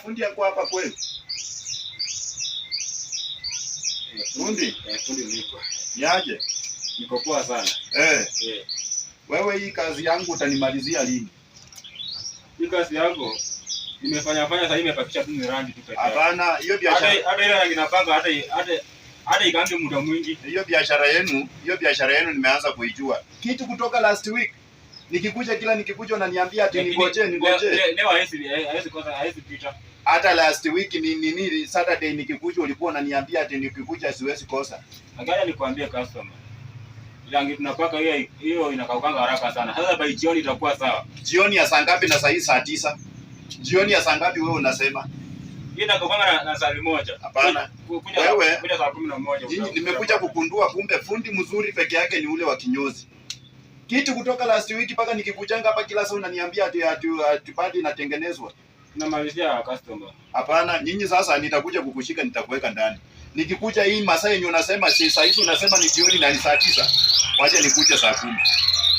fundi yako hapa kweli? Fundi niko. Niaje? Niko poa sana. Wewe hii kazi yangu utanimalizia lini? Hii kazi yako nimefanya sasa imepakisha tu rangi tu pekee. Hapana, hiyo biashara. Hata ile rangi napanga hata ikaanze muda mwingi. Hiyo biashara yenu nimeanza kuijua. Kitu kutoka last week. Nikikuja unaniambia ati ningoje. Leo haisi pita. Hata last week ni Saturday nikikuja ulikuwa unaniambia ati nikikuja siwezi kosa. Angalia nikwambie customer. Rangi tunapaka hiyo inakaukanga haraka sana. Sasa by jioni itakuwa sawa. Jioni ya saa ngapi na saa hii saa 9? Jioni ya saa ngapi wewe unasema? Hii inakaukanga na saa moja. Hapana. Wewe kuja saa 11. Nimekuja kukundua kumbe fundi mzuri peke yake ni ule wa kinyozi. Kitu kutoka last week mpaka nikikujanga hapa kila saa unaniambia ati bado inatengenezwa. Tunamalizia customer. Hapana, nyinyi sasa nitakuja kukushika nitakuweka ndani. Nikikuja hii masaa yenye unasema saa hizi unasema ni jioni na ni saa 9. Wacha nikuje saa 10.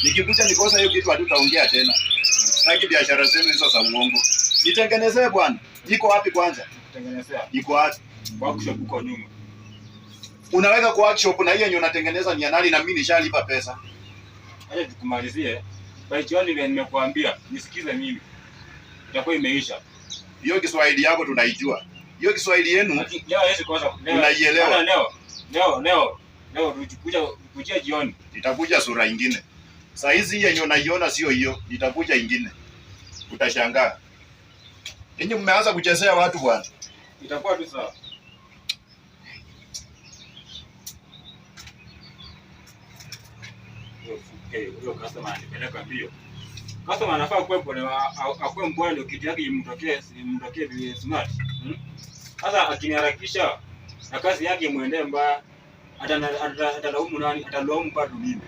Nikikuja nikosa hiyo kitu hatutaongea tena. Sitaki biashara zenu hizo za uongo. Nitengenezee bwana. Iko wapi kwanza? Kutengenezea. Iko wapi? Workshop uko nyuma. Unaweka kwa workshop na hiyo yenye unatengeneza ni nani na mimi nishalipa pesa. Acha tukumalizie. By jioni vile nimekuambia, nisikize mimi. Itakuwa imeisha. Hiyo Kiswahili yako tunaijua. Hiyo Kiswahili yenu leo hawezi kosa. Unaielewa? Leo tukuje jioni. Itakuja sura nyingine. Saa hizi yenye unaiona sio hiyo, itakuja nyingine. Utashangaa. Ninyi mmeanza kuchezea watu bwana. Itakuwa tu sawa. Huyo customer anipeleka mbio. Customer anafaa kuwepo akwe mbwana ndio kitu yake imtokee vile smart. Sasa akiniharakisha na kazi yake muendee mbaya atalaumu nani? Atalaumu bado mimi.